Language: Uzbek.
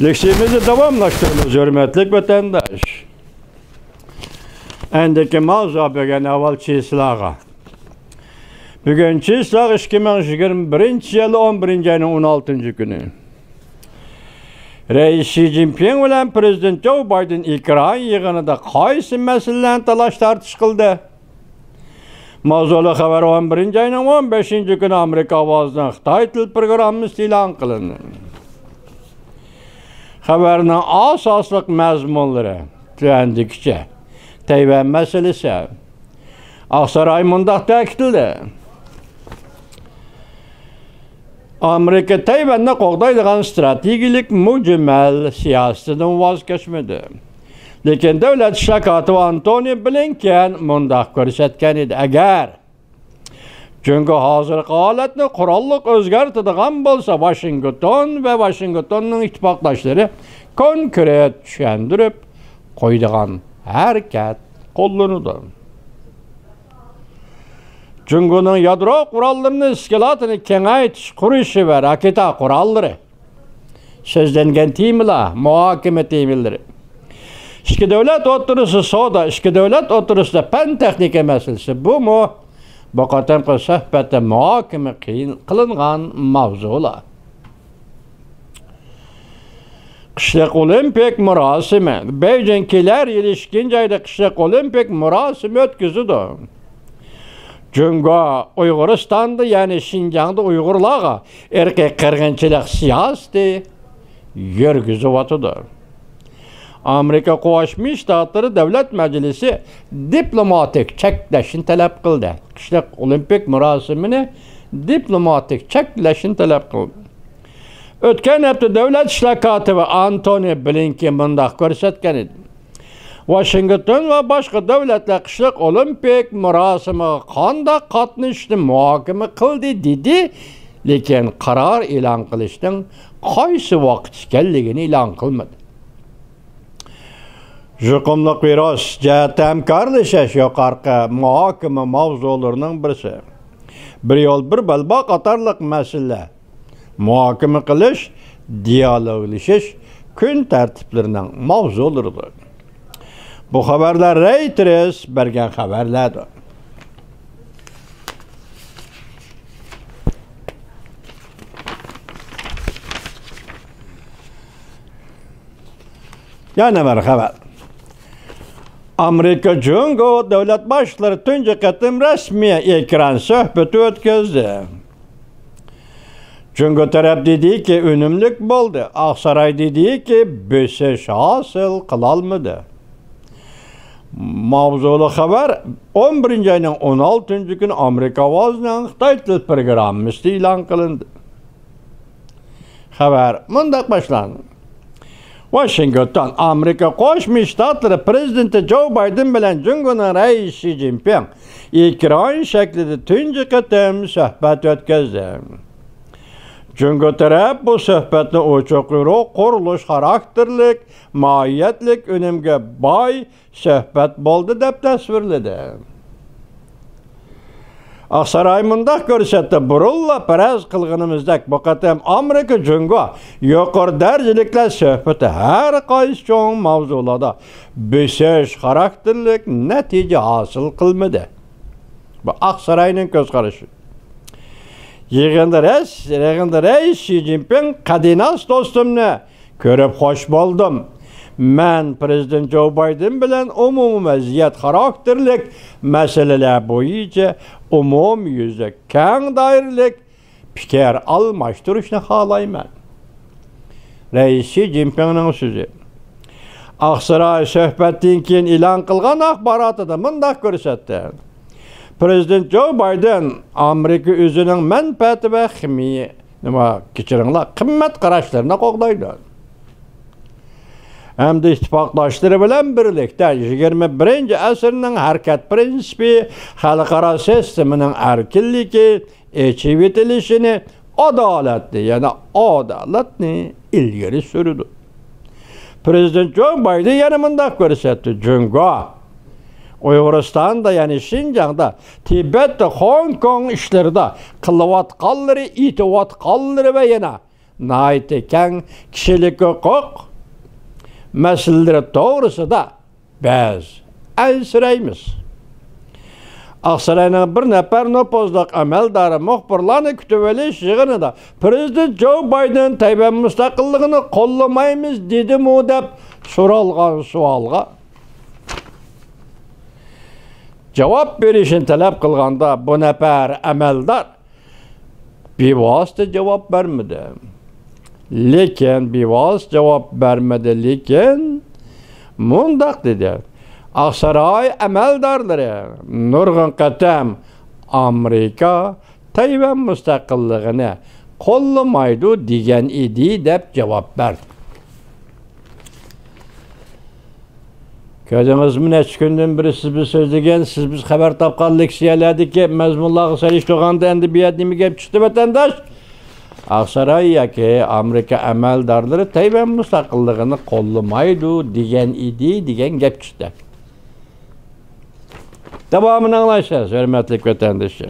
Leksiyemizi davamlaştırıyoruz hürmetlik vatandaş. Endeki mavzu bugün avval çislağa. Bugün çislağa 2021 yılı 11. ayının 16. günü. Reis Xi Jinping bilen Prezident Joe Biden ikran yığınında qaysı meselelerini talaş tartış kıldı. Mavzulu haber 11. ayının 15. günü Amerika avazından Xitay til programımız ilan kılındı. Haberinin asaslık məzmunları tüyendikçe Tayvan meselesi Aksaray mundaq təkidildi. Amerika Tayvan'da qoğdaydıgan stratejilik mücmel siyasetinden vazgeçmedi. Lekin devlet şakatı Antony Blinken mundaq görsetken idi. Eğer çünkü hazırki halatni qurolliq o'zgartiradigan bolsa Washington ve Washington'un ittifaqdoshları konkret tushuntirib qo'ydigan harakat qo'llanadi. Cumhuriyet'in yadro kurallarını iskilatını kengaytish qurishi ve raketa kuralları sözlengen tiyimler, muhakeme tiyimleri. İki devlet oturusu soda, iki devlet oturusu da pen texnika meselesi bu mu? Bu qatamqi suhbatda muhokama qilingan mavzular. Qishloq olimpik murosimi. Beijing kelar yili 2. ayda qishloq olimpik murosimi o'tkazdi. Jungo Uyg'uristonda, ya'ni Xinjiangda Uyg'urlarga erkak qirg'inchilik siyosati yurgizyapti. Amerika Qo'shma Shtatlari Davlat Majlisi diplomatik cheklashni talab qildi. Qishloq olimpik murosimini diplomatik cheklashni talab qildi. O'tgan hafta davlat ishlar kotibi Antony Blinken bundaq ko'rsatgan edi. Washington va boshqa davlatlar qishloq olimpik murosimiga qanday qatnashishni muhokama qildi dedi, lekin qaror e'lon qilishning qaysi vaqt ekanligini e'lon qilmadi. Juqumliq viros jihatda hamkorlashish yuqorqi muhokama mavzularining birisi. Bir yo'l bir balba qatorliq masala muhokama qilish, dialoglashish kun tartiblarining mavzularidir. Bu xabarlar Reuters bergan xabarlardir. Yana bir xabar. Amerika Jungo davlat başları tunji qatim rasmiy ekran suhbati o'tkazdi. Jungo taraf dediki unumlik bo'ldi. Aksaray dediki bosish hosil qilolmadi. Mavzulu xabar 11. ayının 16. günü Amerika ovozining Xitoy til programmasi e'lon qilindi. Xabar mundaq boshlandi. Washington, Amerika Qo'shma Shtatlari Prezidenti Joe Biden bilan Jungoning raisi Xi Jinping ekran shaklida tunji qatim suhbat o'tkazdi. Jungo taraf bu suhbatni ochiq yo'q, qurilish xarakterlik, mohiyatlik, unumga boy suhbat bo'ldi deb tasvirladi. Aksaray mundaq ko'rsatdi. Burulla paraz qilganimizdek bu qatam Amerika Jungo yuqori darajaliklar suhbati har qaysi cho'ng mavzularda bosish xarakterlik natija hosil qilmadi. Bu Aksarayning ko'z qarashi. Yig'inda reis Xi Jinping qadinas do'stimni ko'rib xush bo'ldim. Men Prezident Joe Biden bilan umumiy vaziyat xarakterlik masalalar bo'yicha umumyuzda keng doiralik fikr almashtirishni xohlayman. Reis Xi Jinpingning so'zi. Aksaray suhbatdan keyin e'lon qilgan axborotida mundaq ko'rsatdi. Prezident Joe Biden Amerika o'zining manfaati va qimmat qarashlarini qo'g'daydi. Hamda ittifoqdoshlari bilan birlikda 21. asrning harakat prinsipi, xalqaro sistemining erkinligi, echib etilishini, adolatni ilgari surdi. Prezident Joe Biden yana mundaq ko'rsatdi. Jungo Uyg'uristonda, ya'ni Xinjiangda, Tibetda, Hong Kong ishlarida qilayotganlari, etayotganlari va yana nayte keng kişilik hukuk meseleleri doğrusu biz ensireymiz. Aksaray'ın bir nefer nopozluk ameldari muhbirlarını kütüveliş yığınıda Prezident Joe Biden Tayvan müstakillığını kollamaymiz dedi mi dep soralgan sualga cevap verişini talep kılganda bu nefer ameldar bevosita cevap vermedi. Lekin bevosita cevap vermedi. Lekin mundaq dedi. Aksaray ameldarları nurgun qatam Amerika Tayvan müstakillığını kollamaydı degan idi dep cevap verdi. Köydüğünüz mü neç günden biri siz bir sözlegen, siz biz haber tapkan leksiyelerdi ki mezmunlağı sayış doğanda endi biyadimi gep çıktı vatandaş. Aksaray ya ki Amerika ameldarları Tayvan müstakillığını kollamaydı degen idi degen gep çıktı. Devamını anlaşacağız, hürmetli vatandaşlar.